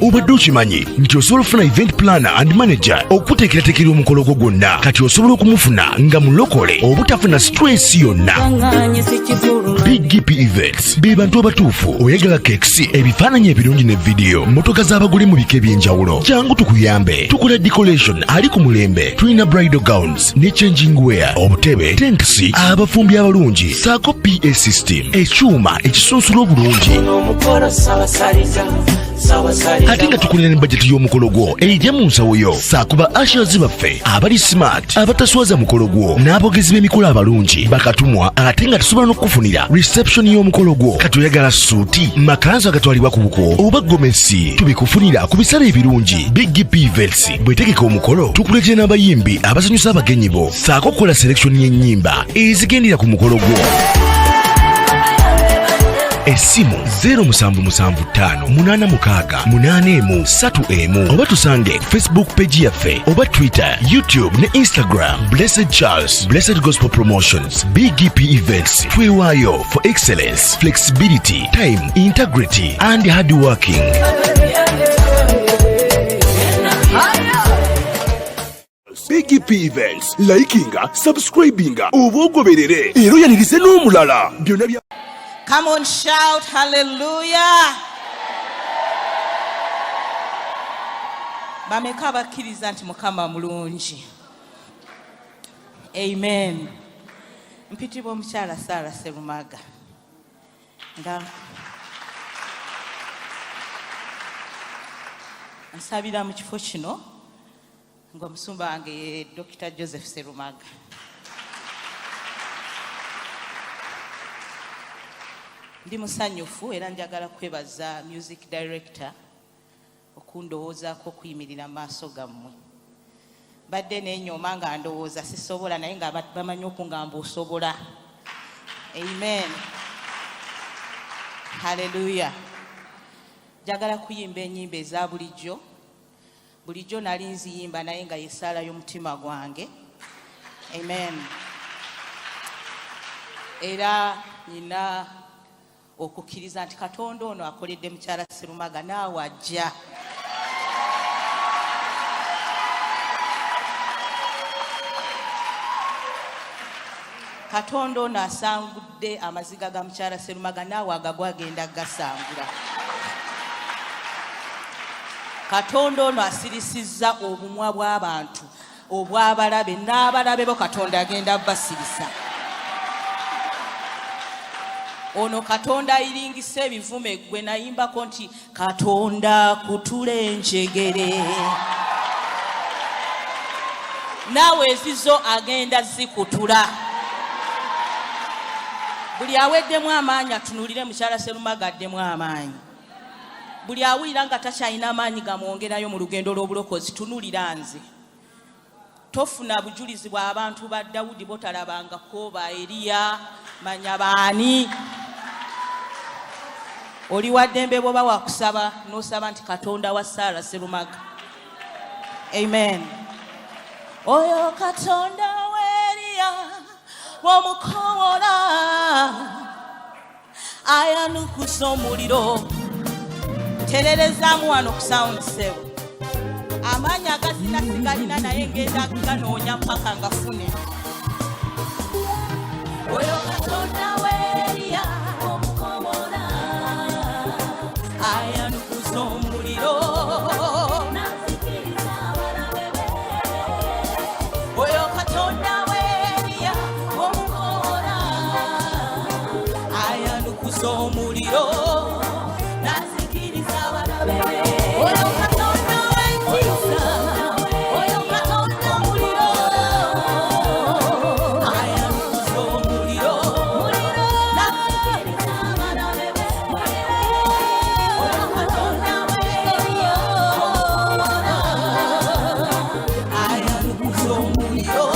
Obadde okimanyi nti osobola okufuna event planner and manager okuteekerateekera omukolo gwo gwonna kati osobola okumufuna nga mulokole obutafuna stress yonna. BGPevents be bantu abatuufu oyagala cakes, ebifaananyi ebirungi ne video, motoka z'abagole mu bika eby'enjawulo. Jangu tukuyambe, tukola decoration ali ku mulembe, tulina bridal gowns ne changing wear, obutebe, tanks, abafumbi abalungi, saako PA system, ekyuma ekisunsula obulungi. Ate nga tukulira ne budget y'omukolo gwo ejja mu nsawo yo, saakuba ushers baffe abali smart abataswaza mukolo gwo n'abogezi b'emikolo abalungi bakatumwa, ate nga tusobola n'okukufunira reception y'omukolo gwo. Kati oyagala suuti, makanzu agatwalibwa ku buko oba gomesi, tubikufunira ku bisale ebirungi. BGPevents bwetegeka omukolo tukuletera n'abayimbi abasanyusa abagenyi bo, saako okukola selection y'ennyimba ezigendera ku mukolo gwo. Esimu 07758683 oba tusange Facebook page yaffe oba Twitter, YouTube ne Instagram. Blessed Charles, Blessed Gospel Promotions. BGPevents, twewaayo for excellence, flexibility, time, integrity and hard working. BGPevents, likinga, subscribinga, oba ogoberere era oyanirize n'omulala. Byonna bya Come on, shout hallelujah. Bameka bakkiriza nti Mukama mulungi. Amen. Mpitibwa omukyala Sarah Serumaga. Nga nsabira mu kifo kino nga omusumba wange Dr. Joseph Serumaga. Ndi musanyufu era njagala kwebaza music director okundowoozaako okuyimirira maaso gammwe. Badde n'ennyoma nga ndowooza sisobola naye nga bamanyi okungamba osobola. Amen. Hallelujah. Njagala kuyimba ennyimba eza bulijjo. Bulijjo nali nziyimba naye nga yesaala y'omutima gwange. Amen. Era nina okukkiriza nti Katonda ono akoledde mukyala Serumaga naawe ajja. Katonda ono asangudde amaziga ga mukyala Serumaga naawe agagwa agenda gasangula. Katonda ono asirisizza obumwa bw'abantu obw'abalabe n'abalabe bo Katonda agenda basirisa. Ono Katonda iringise ebivume gwe nayimbako nti Katonda kutule enjegere. Naawe ezizo agenda zikutula. Buli aweddemu amaanyi atunulire mukyala Serumaga addemu amaanyi. Buli awulira nga takyalina amaanyi gamwongerayo mu lugendo lw'obulokozi tunulira nze. Tofuna bujulizi bw'abantu ba Dawudi botalabangako ba Eliya manya baani. Oli waddembe bwoba wakusaba n'osaba nti Katonda wa Sarah Serumaga. Amen. Oyo Katonda wa Eliya w'omukowola ayanukusa omuliro. Tererezaamu wano ku sound sewe. Amaanyi agazina sigalina naye ngenda ganoonya mpaka ngafune. Oyo Katonda wa Eliya w'omukowola ayanukusa omuliro. Oyo Katonda wa Eliya w'omukowola ayanukusa omuliro. Nazikiriza abalabe. Oyo Katonda w'entiisa. Oyo Katonda omuliro. Ayanukusa omuliro. Nazikiriza abalabe. Oyo Katonda wa Eliya ayanukusa omuliro.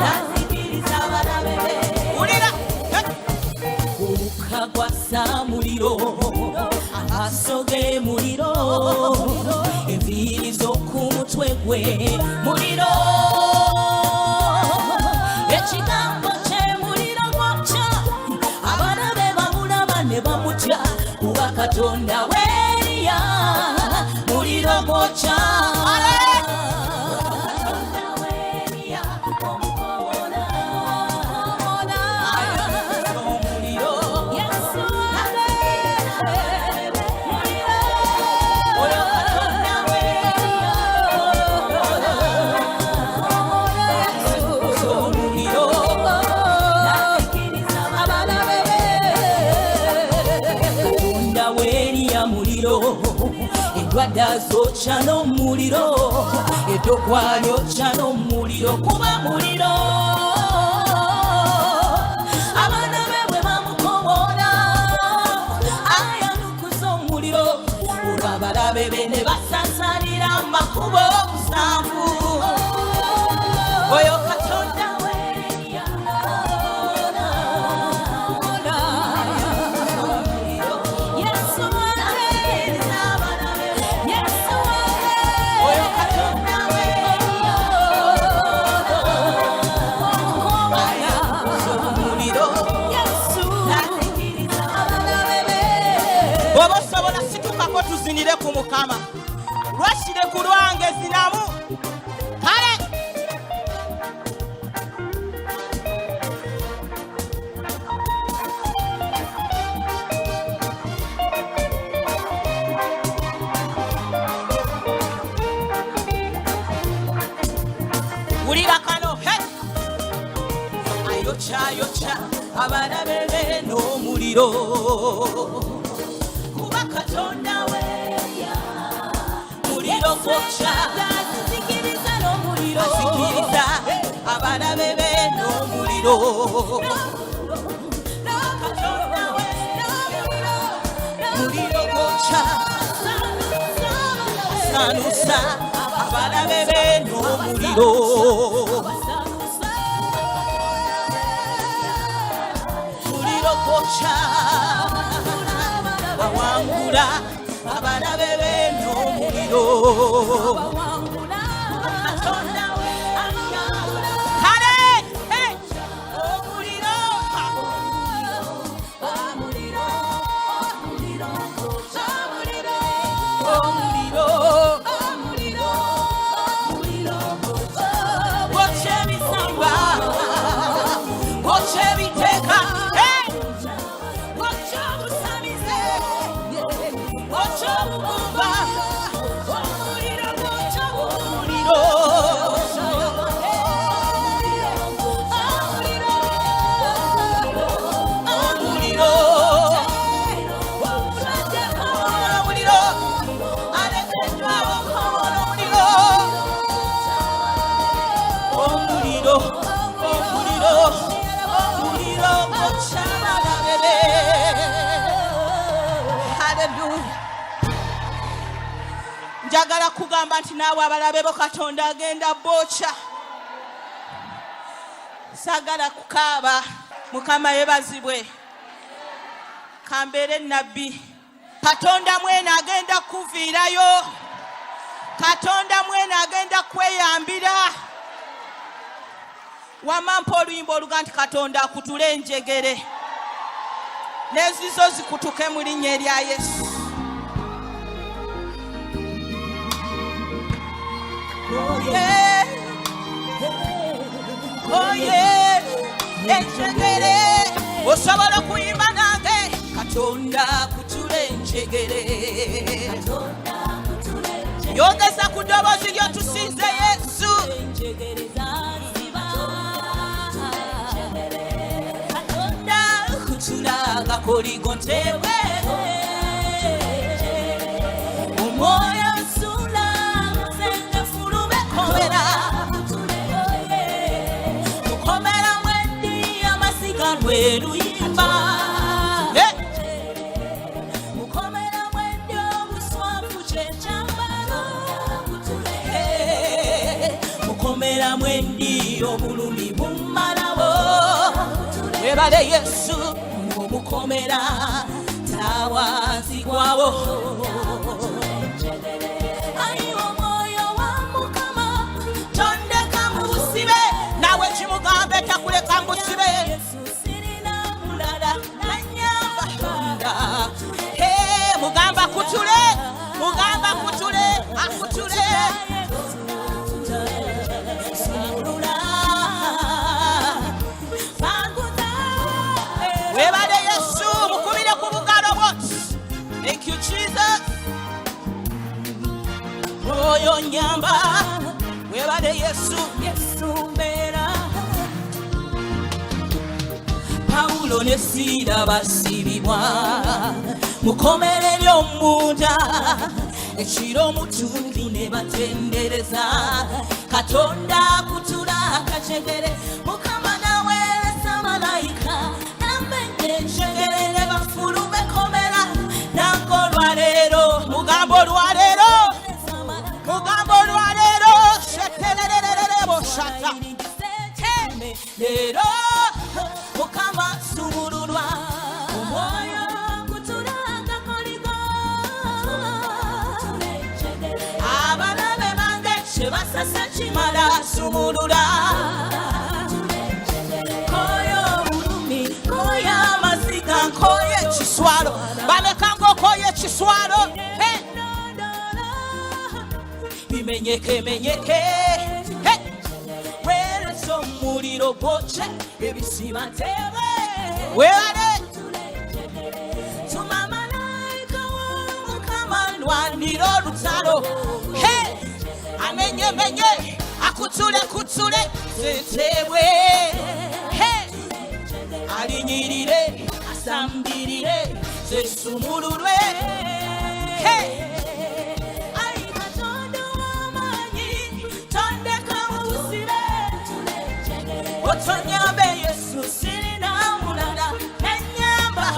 Nazikiriza abalabe. Ulira ukagwasa muliro. Asoge muliro. Enviiri z'oku mutwe gwe muliro. Ekigambo kye muliro gwokya. Abalabe bamulaba ne bamutya. Katonda weriya muliro mocha Edwada zocha no muliro edokwa yocha no muliro kuba muliro abana bebwe bamukobona ayanukuza omuliro olwabala bebe ne basasalira amakubo omusanvu oyo Katonda weriya tuzinire ku Mukama lwashire ku lwange zinamu kale wulira kano ayocha abana bebe n'omuliro kuba Katonda weya muliro kocha sikiriza n'omuliro sikiriza abana bebe n'omuliro Katonda weya muliro kocha sanusa abana bebe n'omuliro muliro kocha awangula abana bebe n'omuliro Katonda we kale omuliro woche bisamba woche biteka woche busamize woche bugumba omuliro woche omuliro njagala kugamba nti naawe abalabebo Katonda agenda bocha sagala kukaaba Mukama yebazibwe kambere nabbi Katonda mwene agenda kuviirayo Katonda mwene agenda kweyambira wamampa oluyimba oluga nti Katonda akutule enjegere n'ezizo zikutuke mu linnya erya Yesu. Oh yeah, oh yeah, enjegere osobola kuyimba nange Katonda akutule enjegere yogeza ku ddoboozi ly'otusinze Yesu Gakoligo ntewe Umoya sula Sende fulube komera Mukomera mwendi Amasiganwe luyimba Mukomera mwendi Obuswafu chechambara Mukomera mwendi Obulumi bumalawo Webale Yesu Mukomera tawazi kwawo ayiwo moyo wa Mukama tondeka mubusibe nawe kimugambe takuleka mbusibe Yesu sirina mulala nanyamba Katonda onyamba webale Yesu mbera Paulo ne Sila basibibwa mukomerere omunda ekiro mutundu ne batendereza Katonda Akutula kacegere Mukama nawe samalayika enjegere bafulume komera nango lwalero mugambo lwalero shetelelelele boshata lero mukama subululwa omwoyo kutulanga koligo abalabe bange kyebasasa kimala subulula koye chiswalo bamekango koye chiswalo bimenyeke wele so muliro boche ebisima tebe wele tumamalaika Mukama lwaniro lutalo amenye akutule zetebwe alinyirire asambirire zesumululwe ai Katonda amanyi tondeka ubusire otonyambe Yesu sirina mulala nenyamba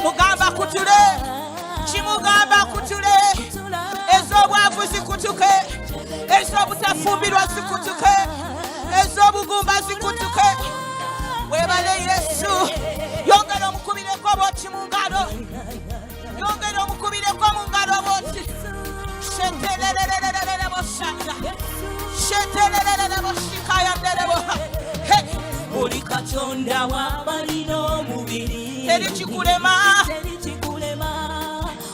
mugamba kutule kimugamba kutule ezobwavu zikutuke ezobutafumbirwa zikutuke ezobugumba zikutuke webale Yesu yongera omukubireko boti mungalo yongera omukubireko mungalo boti shetelelelelele boshanda shetelelelele boshikaya nderebo oli Katonda wabalino mubiri terikikulema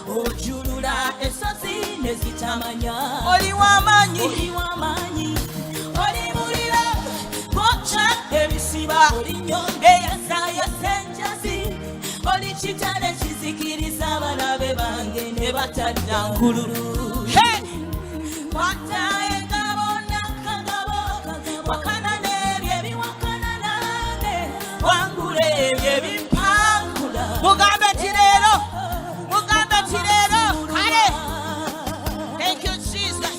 ojulula esozi nezitamanya oli wamanyi oli mulira bocha ebisiba eyasaya senjasi oli kitale kizikiriza abalabe bange ne batadda nkululu wataengabona kagabo wakana nebye biwakana nange wangule ebye bimpangula mugambe tirero kale thank you Jesus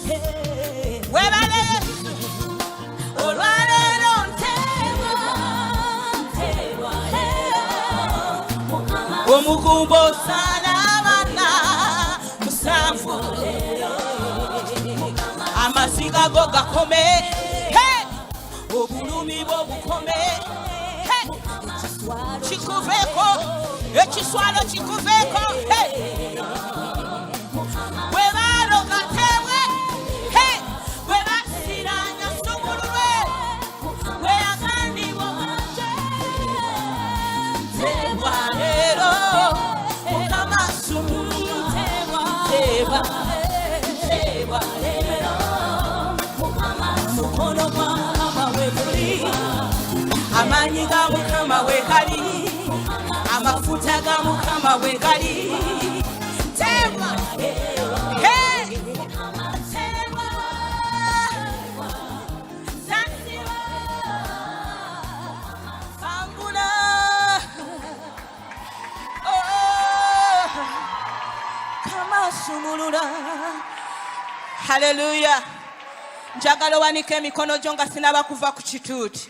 webale Yesu olwalero omugumbo salabana musanvu amasiga go gakome obulumi bwo bukome chikuveko ekiswalo chikuveko webalo gatewe webasiranya subulwe weyagandi bomaje tebwalero mukama subulu tebwalero mukama mukono Mukama wekuli amanyi ga Mukama wekali amafuta ga Mukama wekali tebwa Hallelujah. Njagala wanike emikono gyo nga sinaba kuva ku kituuti.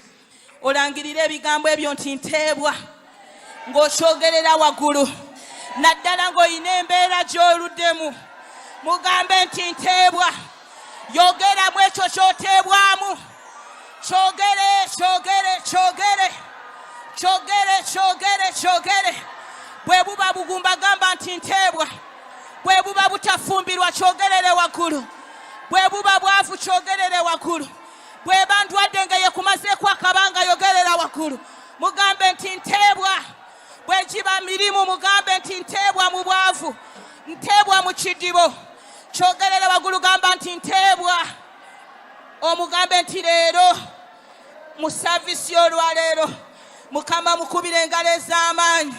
Olangirire ebigambo ebyo nti nteebwa ng'okyogerera waggulu. Naddala ng'olina embeera gy'oluddemu. Mugambe nti nteebwa. Yogeramu ekyo ky'oteebwamu. Kyogere. Bwe buba bugumba gamba nti nteebwa. Bwe buba butafumbirwa kyogerere waggulu. Bwe buba bwavu kyogerere waggulu. Bwe bandwadde nga yekumazeeko akabanga yogerera waggulu. Mugambe nti nteebwa. Bwe giba mirimu mugambe nti nteebwa mu bwavu. Nteebwa mu kidibo. Kyogerere waggulu gamba nti nteebwa. Omugambe nti leero mu savisi olwaleero Mukama mukubire engalo ez'amaanyi.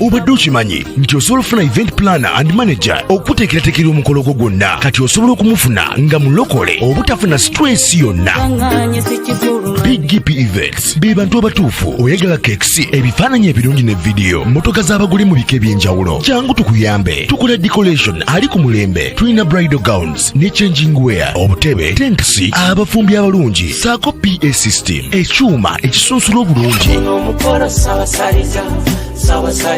Obadde okimanyi nti osobola okufuna event planner and manager okuteekerateekera omukolo gwo gwonna kati osobola okumufuna nga mulokole obutafuna stress yonna. BGPevents be bantu abatuufu oyagala cakes, ebifaananyi ebirungi ne vidiyo, motoka z'abagole mu bika eby'enjawulo. Jangu tukuyambe, tukola decoration ali ku mulembe, tulina bridal gowns ne changing wear, obutebe, tents, abafumbi abalungi, saako PA system, ekyuma ekisunsula obulungi.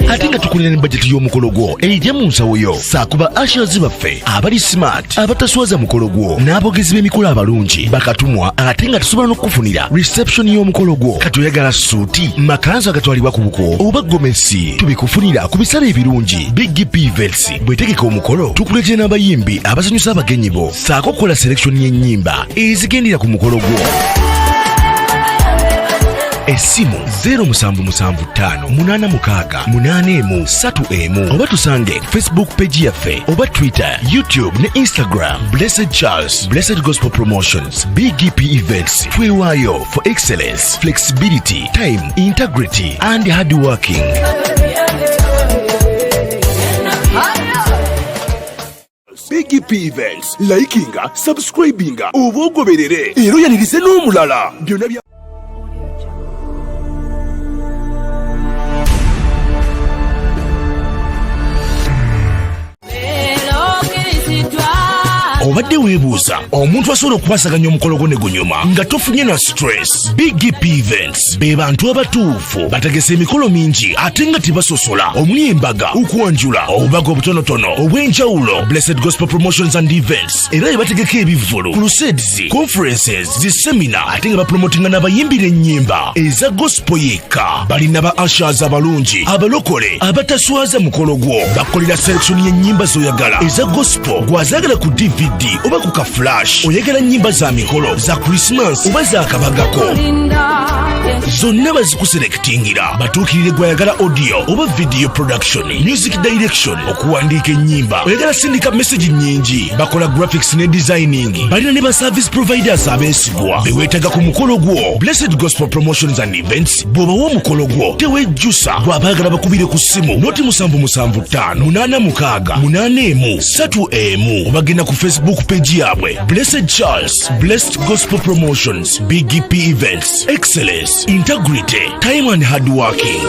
Ate nga tukulira ne budget y'omukolo gwo ejja mu nsawo yo. Saakuba ushers baffe abali smart, abataswaza mukolo gwo, n'abogezi b'emikolo abalungi bakatumwa, ate nga tusobola n'okukufunira reception y'omukolo gwo. Kati oyagala suuti, makanzu agatwalibwa ku buko oba gomesi, tubikufunira ku bisale ebirungi. BGPevents bwetegeka omukolo tukuletera n'abayimbi abasanyusa abagenyi bo, saako okukola selection y'ennyimba ezigendera ku mukolo gwo. Essimu 07758683 oba tusange Facebook page yaffe oba Twitter, YouTube ne Instagram. Blessed Charles, Blessed Gospel Promotions, BGPevents. Twewaayo for excellence, flexibility, time, integrity and hard working. BGPevents, likinga, subscribinga, oba ogoberere era oyanirize n'omulala. Byonna bya Obadde weebuuza omuntu asobola okukwasaganya omukolo gwo ne gunyuma nga tofunye na stress. BGPevents be bantu abatuufu, bategesa emikolo mingi ate nga tebasosola, omuli embaga, Kwanjula, obubaga obutonotono obw'enjawulo. Blessed Gospel Promotions and Events era ebategeka ebivvulu, crusades, conferences, zisemina, ate nga bapromotinga n'abayimbi n'ennyimba eza gospel yekka. Balina ba ushers abalungi, abalokole, abataswaza mukolo gwo, bakolera selection y'ennyimba z'oyagala eza gospel, gwazagala ku DVD oba ku ka flash, oyagala nnyimba za mikolo, za Christmas oba za kabagako, zonna bazikuselektingira. Batuukirire gwayagala audio oba video production, music direction, okuwandiika ennyimba, oyagala sindika message nnyingi, bakola graphics ne designing. Balina ne ba service providers abeesigwa beweetaga ku mukolo gwo. Blessed Gospel Promotions and Events bw'obawa omukolo gwo tewejjusa, bw'abaagala bakubire ku ssimu noti 77588681 obagenda ku Facebook page yabwe. Blessed Charles, Blessed Gospel Promotions, BGPevents, excellence, integrity, time and hard working.